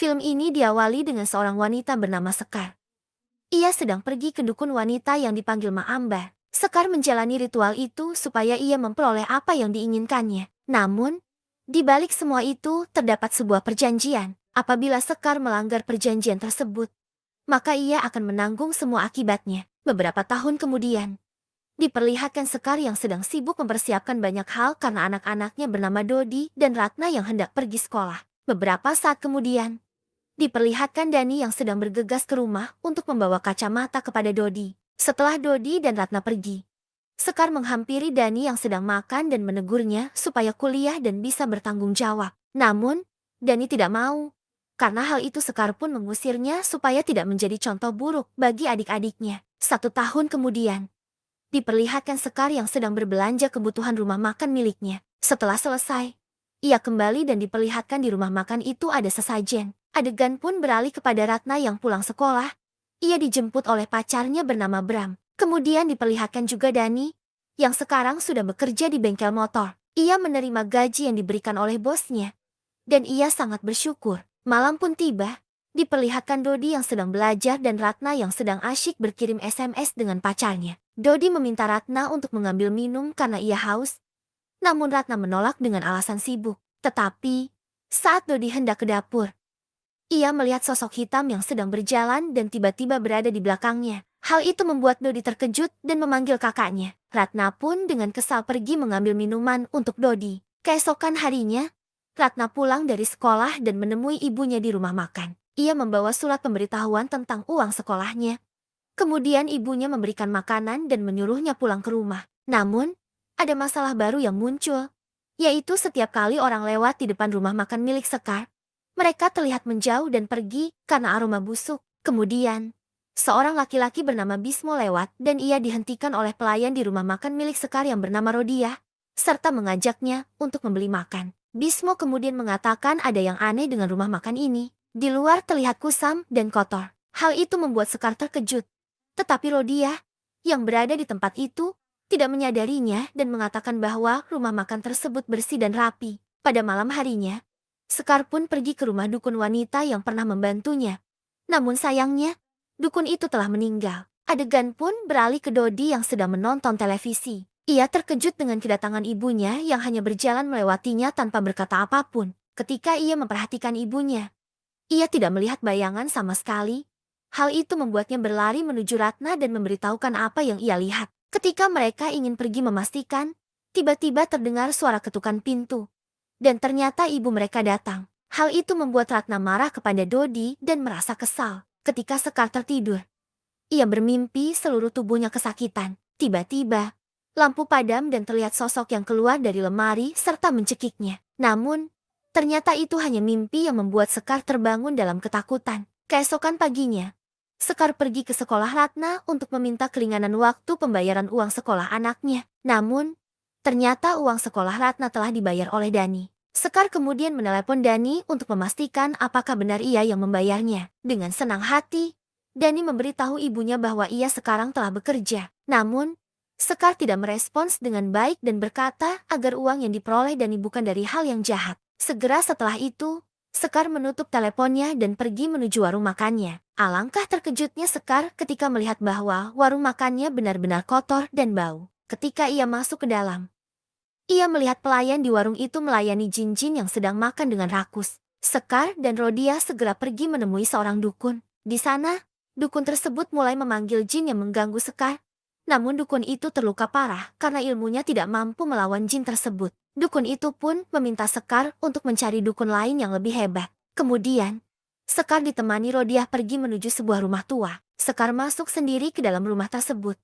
Film ini diawali dengan seorang wanita bernama Sekar. Ia sedang pergi ke dukun wanita yang dipanggil Ma Ambar. Sekar menjalani ritual itu supaya ia memperoleh apa yang diinginkannya. Namun, di balik semua itu terdapat sebuah perjanjian. Apabila Sekar melanggar perjanjian tersebut, maka ia akan menanggung semua akibatnya. Beberapa tahun kemudian, diperlihatkan Sekar yang sedang sibuk mempersiapkan banyak hal karena anak-anaknya bernama Dodi dan Ratna yang hendak pergi sekolah. Beberapa saat kemudian, diperlihatkan Dani yang sedang bergegas ke rumah untuk membawa kacamata kepada Dodi. Setelah Dodi dan Ratna pergi, Sekar menghampiri Dani yang sedang makan dan menegurnya supaya kuliah dan bisa bertanggung jawab. Namun, Dani tidak mau. Karena hal itu Sekar pun mengusirnya supaya tidak menjadi contoh buruk bagi adik-adiknya. 1 tahun kemudian, diperlihatkan Sekar yang sedang berbelanja kebutuhan rumah makan miliknya. Setelah selesai, ia kembali dan diperlihatkan di rumah makan itu ada sesajen. Adegan pun beralih kepada Ratna yang pulang sekolah. Ia dijemput oleh pacarnya bernama Bram. Kemudian diperlihatkan juga Dani, yang sekarang sudah bekerja di bengkel motor. Ia menerima gaji yang diberikan oleh bosnya, dan ia sangat bersyukur. Malam pun tiba, diperlihatkan Dodi yang sedang belajar dan Ratna yang sedang asyik berkirim SMS dengan pacarnya. Dodi meminta Ratna untuk mengambil minum karena ia haus, namun Ratna menolak dengan alasan sibuk. Tetapi, saat Dodi hendak ke dapur, ia melihat sosok hitam yang sedang berjalan dan tiba-tiba berada di belakangnya. Hal itu membuat Dodi terkejut dan memanggil kakaknya. Ratna pun dengan kesal pergi mengambil minuman untuk Dodi. Keesokan harinya, Ratna pulang dari sekolah dan menemui ibunya di rumah makan. Ia membawa surat pemberitahuan tentang uang sekolahnya. Kemudian ibunya memberikan makanan dan menyuruhnya pulang ke rumah. Namun, ada masalah baru yang muncul, yaitu setiap kali orang lewat di depan rumah makan milik Sekar, mereka terlihat menjauh dan pergi karena aroma busuk. Kemudian, seorang laki-laki bernama Bismo lewat dan ia dihentikan oleh pelayan di rumah makan milik Sekar yang bernama Rodia, serta mengajaknya untuk membeli makan. Bismo kemudian mengatakan ada yang aneh dengan rumah makan ini. Di luar terlihat kusam dan kotor. Hal itu membuat Sekar terkejut. Tetapi Rodia, yang berada di tempat itu, tidak menyadarinya dan mengatakan bahwa rumah makan tersebut bersih dan rapi. Pada malam harinya, Sekar pun pergi ke rumah dukun wanita yang pernah membantunya. Namun sayangnya, dukun itu telah meninggal. Adegan pun beralih ke Dodi yang sedang menonton televisi. Ia terkejut dengan kedatangan ibunya yang hanya berjalan melewatinya tanpa berkata apapun. Ketika ia memperhatikan ibunya, ia tidak melihat bayangan sama sekali. Hal itu membuatnya berlari menuju Ratna dan memberitahukan apa yang ia lihat. Ketika mereka ingin pergi memastikan, tiba-tiba terdengar suara ketukan pintu. Dan ternyata ibu mereka datang. Hal itu membuat Ratna marah kepada Dodi dan merasa kesal. Ketika Sekar tertidur, ia bermimpi seluruh tubuhnya kesakitan. Tiba-tiba, lampu padam dan terlihat sosok yang keluar dari lemari serta mencekiknya. Namun, ternyata itu hanya mimpi yang membuat Sekar terbangun dalam ketakutan. Keesokan paginya, Sekar pergi ke sekolah Ratna untuk meminta keringanan waktu pembayaran uang sekolah anaknya. Namun, ternyata uang sekolah Ratna telah dibayar oleh Dani. Sekar kemudian menelepon Dani untuk memastikan apakah benar ia yang membayarnya. Dengan senang hati, Dani memberitahu ibunya bahwa ia sekarang telah bekerja. Namun, Sekar tidak merespons dengan baik dan berkata agar uang yang diperoleh Dani bukan dari hal yang jahat. Segera setelah itu, Sekar menutup teleponnya dan pergi menuju warung makannya. Alangkah terkejutnya Sekar ketika melihat bahwa warung makannya benar-benar kotor dan bau. Ketika ia masuk ke dalam, ia melihat pelayan di warung itu melayani jin-jin yang sedang makan dengan rakus. Sekar dan Rodia segera pergi menemui seorang dukun. Di sana, dukun tersebut mulai memanggil jin yang mengganggu Sekar. Namun dukun itu terluka parah karena ilmunya tidak mampu melawan jin tersebut. Dukun itu pun meminta Sekar untuk mencari dukun lain yang lebih hebat. Kemudian, Sekar ditemani Rodia pergi menuju sebuah rumah tua. Sekar masuk sendiri ke dalam rumah tersebut.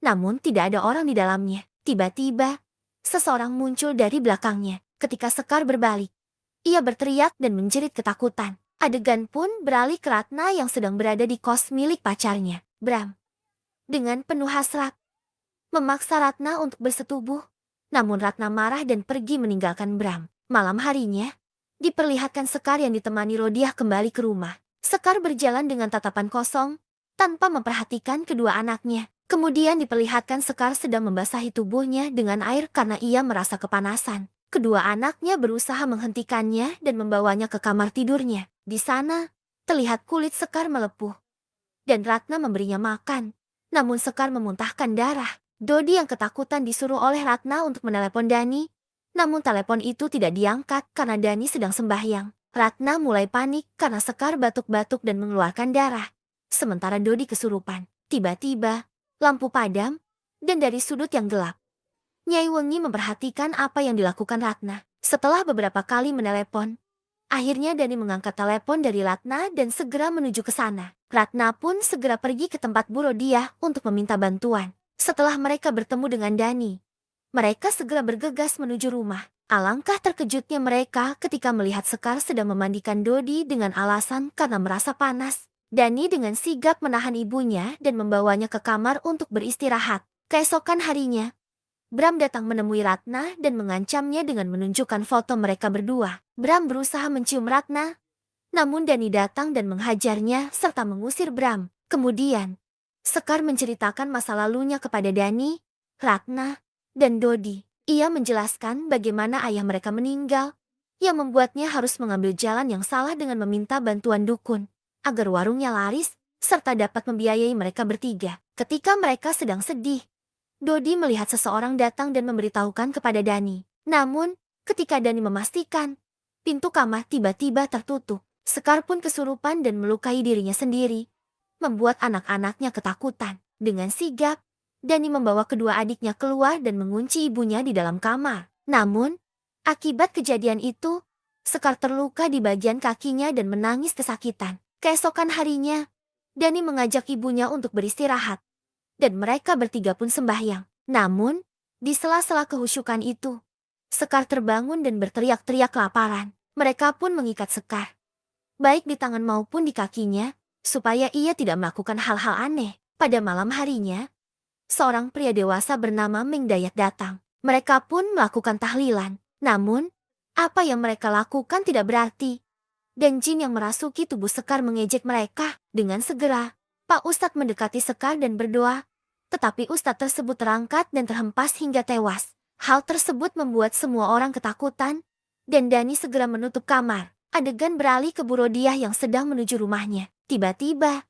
Namun tidak ada orang di dalamnya. Tiba-tiba, seseorang muncul dari belakangnya. Ketika Sekar berbalik, ia berteriak dan menjerit ketakutan. Adegan pun beralih ke Ratna yang sedang berada di kos milik pacarnya, Bram. Dengan penuh hasrat, memaksa Ratna untuk bersetubuh. Namun Ratna marah dan pergi meninggalkan Bram. Malam harinya, diperlihatkan Sekar yang ditemani Rodia kembali ke rumah. Sekar berjalan dengan tatapan kosong, tanpa memperhatikan kedua anaknya. Kemudian diperlihatkan Sekar sedang membasahi tubuhnya dengan air karena ia merasa kepanasan. Kedua anaknya berusaha menghentikannya dan membawanya ke kamar tidurnya. Di sana, terlihat kulit Sekar melepuh. Dan Ratna memberinya makan. Namun Sekar memuntahkan darah. Dodi yang ketakutan disuruh oleh Ratna untuk menelepon Dani. Namun telepon itu tidak diangkat karena Dani sedang sembahyang. Ratna mulai panik karena Sekar batuk-batuk dan mengeluarkan darah. Sementara Dodi kesurupan. Tiba-tiba, lampu padam, dan dari sudut yang gelap, Nyai Wengi memperhatikan apa yang dilakukan Ratna. Setelah beberapa kali menelepon, akhirnya Dani mengangkat telepon dari Ratna dan segera menuju ke sana. Ratna pun segera pergi ke tempat Bu Rodiah untuk meminta bantuan. Setelah mereka bertemu dengan Dani, mereka segera bergegas menuju rumah. Alangkah terkejutnya mereka ketika melihat Sekar sedang memandikan Dodi dengan alasan karena merasa panas. Dani dengan sigap menahan ibunya dan membawanya ke kamar untuk beristirahat. Keesokan harinya, Bram datang menemui Ratna dan mengancamnya dengan menunjukkan foto mereka berdua. Bram berusaha mencium Ratna, namun Dani datang dan menghajarnya serta mengusir Bram. Kemudian, Sekar menceritakan masa lalunya kepada Dani, Ratna, dan Dodi. Ia menjelaskan bagaimana ayah mereka meninggal, yang membuatnya harus mengambil jalan yang salah dengan meminta bantuan dukun, agar warungnya laris, serta dapat membiayai mereka bertiga. Ketika mereka sedang sedih, Dodi melihat seseorang datang dan memberitahukan kepada Dani. Namun, ketika Dani memastikan, pintu kamar tiba-tiba tertutup. Sekar pun kesurupan dan melukai dirinya sendiri, membuat anak-anaknya ketakutan. Dengan sigap, Dani membawa kedua adiknya keluar dan mengunci ibunya di dalam kamar. Namun, akibat kejadian itu, Sekar terluka di bagian kakinya dan menangis kesakitan. Keesokan harinya, Dani mengajak ibunya untuk beristirahat, dan mereka bertiga pun sembahyang. Namun, di sela-sela kehusyukan itu, Sekar terbangun dan berteriak-teriak kelaparan. Mereka pun mengikat Sekar, baik di tangan maupun di kakinya, supaya ia tidak melakukan hal-hal aneh. Pada malam harinya, seorang pria dewasa bernama Meng Dayat datang. Mereka pun melakukan tahlilan. Namun, apa yang mereka lakukan tidak berarti. Dan jin yang merasuki tubuh Sekar mengejek mereka. Dengan segera, Pak Ustadz mendekati Sekar dan berdoa. Tetapi Ustadz tersebut terangkat dan terhempas hingga tewas. Hal tersebut membuat semua orang ketakutan, dan Dani segera menutup kamar. Adegan beralih ke Bu Rodiah yang sedang menuju rumahnya. Tiba-tiba,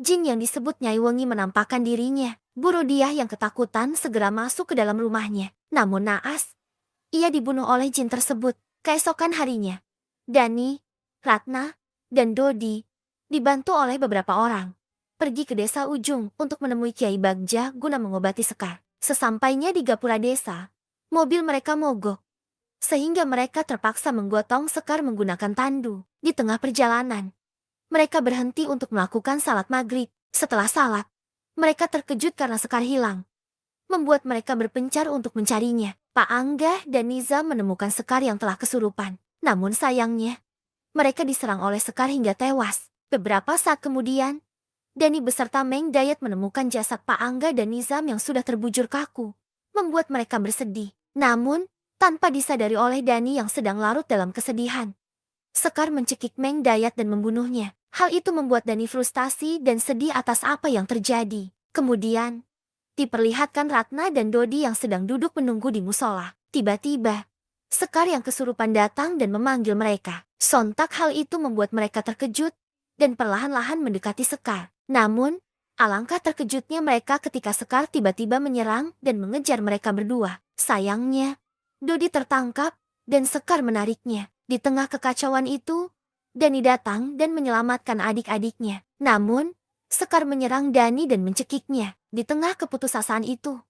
jin yang disebut Nyai Wengi menampakkan dirinya. Bu Rodiah yang ketakutan segera masuk ke dalam rumahnya. Namun naas, ia dibunuh oleh jin tersebut. Keesokan harinya, Dani, Ratna, dan Dodi, dibantu oleh beberapa orang, pergi ke desa ujung untuk menemui Kiai Bagja guna mengobati Sekar. Sesampainya di gapura desa, mobil mereka mogok, sehingga mereka terpaksa menggotong Sekar menggunakan tandu. Di tengah perjalanan, mereka berhenti untuk melakukan salat maghrib. Setelah salat, mereka terkejut karena Sekar hilang, membuat mereka berpencar untuk mencarinya. Pak Angga dan Nizam menemukan Sekar yang telah kesurupan. Namun sayangnya, mereka diserang oleh Sekar hingga tewas. Beberapa saat kemudian, Dani beserta Meng Dayat menemukan jasad Pak Angga dan Nizam yang sudah terbujur kaku, membuat mereka bersedih. Namun, tanpa disadari oleh Dani yang sedang larut dalam kesedihan, Sekar mencekik Meng Dayat dan membunuhnya. Hal itu membuat Dani frustasi dan sedih atas apa yang terjadi. Kemudian, diperlihatkan Ratna dan Dodi yang sedang duduk menunggu di musola. Tiba-tiba, Sekar yang kesurupan datang dan memanggil mereka. Sontak hal itu membuat mereka terkejut dan perlahan-lahan mendekati Sekar. Namun, alangkah terkejutnya mereka ketika Sekar tiba-tiba menyerang dan mengejar mereka berdua. Sayangnya, Dodi tertangkap dan Sekar menariknya. Di tengah kekacauan itu, Dani datang dan menyelamatkan adik-adiknya. Namun, Sekar menyerang Dani dan mencekiknya. Di tengah keputusasaan itu,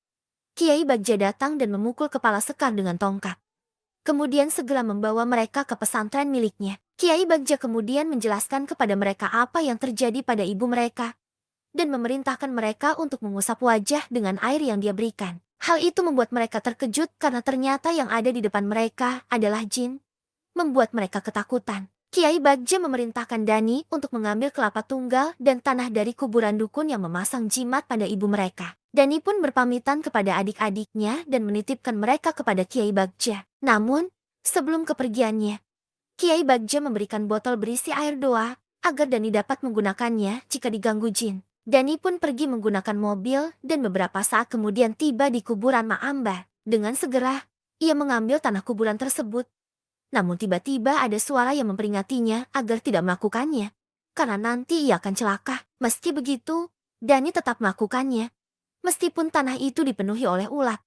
Kiai Bagja datang dan memukul kepala Sekar dengan tongkat. Kemudian segera membawa mereka ke pesantren miliknya. Kiai Bagja kemudian menjelaskan kepada mereka apa yang terjadi pada ibu mereka, dan memerintahkan mereka untuk mengusap wajah dengan air yang dia berikan. Hal itu membuat mereka terkejut karena ternyata yang ada di depan mereka adalah jin, membuat mereka ketakutan. Kiai Bagja memerintahkan Dani untuk mengambil kelapa tunggal dan tanah dari kuburan dukun yang memasang jimat pada ibu mereka. Dani pun berpamitan kepada adik-adiknya dan menitipkan mereka kepada Kiai Bagja. Namun, sebelum kepergiannya, Kiai Bagja memberikan botol berisi air doa agar Dani dapat menggunakannya jika diganggu jin. Dani pun pergi menggunakan mobil dan beberapa saat kemudian tiba di kuburan Mak Ambar. Dengan segera, Ia mengambil tanah kuburan tersebut. Namun tiba-tiba ada suara yang memperingatnya agar tidak melakukannya. Karena nanti ia akan celaka. Meski begitu, Dani tetap melakukannya. Meskipun tanah itu dipenuhi oleh ulat,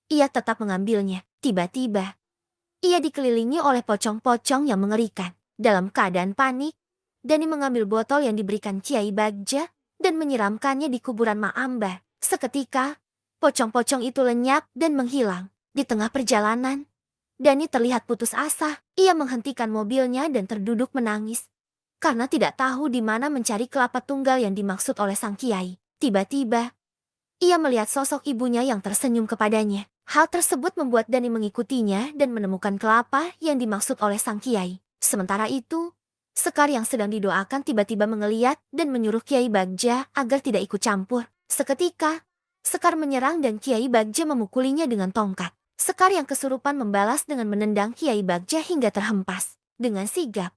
ia tetap mengambilnya. Tiba-tiba, ia dikelilingi oleh pocong-pocong yang mengerikan. Dalam keadaan panik, Dani mengambil botol yang diberikan Kiai Bagja dan menyiramkannya di kuburan Mak Ambar. Seketika, pocong-pocong itu lenyap dan menghilang. Di tengah perjalanan, Dani terlihat putus asa. Ia menghentikan mobilnya dan terduduk menangis. Karena tidak tahu di mana mencari kelapa tunggal yang dimaksud oleh sang kiai. Tiba-tiba, ia melihat sosok ibunya yang tersenyum kepadanya. Hal tersebut membuat Dani mengikutinya dan menemukan kelapa yang dimaksud oleh sang kiai. Sementara itu, Sekar yang sedang didoakan tiba-tiba mengeliat dan menyuruh Kiai Bagja agar tidak ikut campur. Seketika, Sekar menyerang dan Kiai Bagja memukulinya dengan tongkat. Sekar yang kesurupan membalas dengan menendang Kiai Bagja hingga terhempas. Dengan sigap,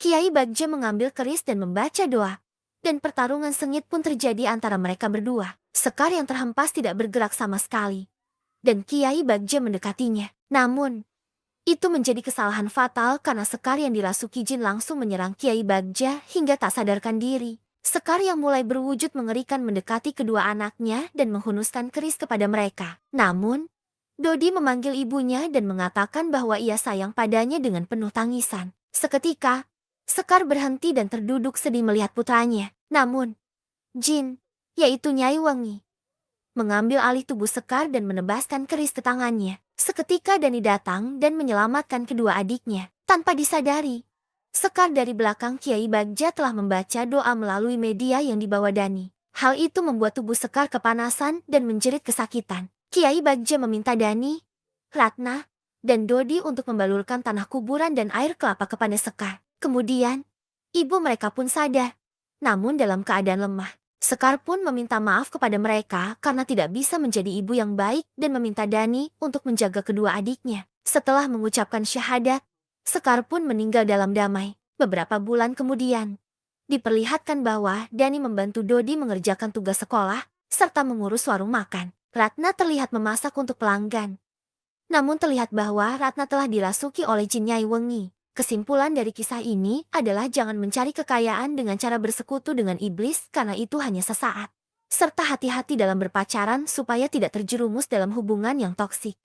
Kiai Bagja mengambil keris dan membaca doa. Dan pertarungan sengit pun terjadi antara mereka berdua. Sekar yang terhempas tidak bergerak sama sekali. Dan Kiai Bagja mendekatinya. Namun, itu menjadi kesalahan fatal karena Sekar yang dirasuki jin langsung menyerang Kiai Bagja hingga tak sadarkan diri. Sekar yang mulai berwujud mengerikan mendekati kedua anaknya dan menghunuskan keris kepada mereka. Namun, Dodi memanggil ibunya dan mengatakan bahwa ia sayang padanya dengan penuh tangisan. Seketika, Sekar berhenti dan terduduk sedih melihat putranya. Namun, jin, yaitu Nyai Wengi, mengambil alih tubuh Sekar dan menebaskan keris ke tangannya. Seketika Dani datang dan menyelamatkan kedua adiknya. Tanpa disadari, Sekar dari belakang Kiai Bagja telah membaca doa melalui media yang dibawa Dani. Hal itu membuat tubuh Sekar kepanasan dan menjerit kesakitan. Kiai Bagja meminta Dani, Ratna, dan Dodi untuk membalurkan tanah kuburan dan air kelapa kepada Sekar. Kemudian, ibu mereka pun sadar, namun dalam keadaan lemah. Sekar pun meminta maaf kepada mereka karena tidak bisa menjadi ibu yang baik dan meminta Dani untuk menjaga kedua adiknya. Setelah mengucapkan syahadat, Sekar pun meninggal dalam damai. Beberapa bulan kemudian, diperlihatkan bahwa Dani membantu Dodi mengerjakan tugas sekolah serta mengurus warung makan. Ratna terlihat memasak untuk pelanggan. Namun terlihat bahwa Ratna telah dirasuki oleh jin Nyai Wengi. Kesimpulan dari kisah ini adalah jangan mencari kekayaan dengan cara bersekutu dengan iblis karena itu hanya sesaat. Serta hati-hati dalam berpacaran supaya tidak terjerumus dalam hubungan yang toksik.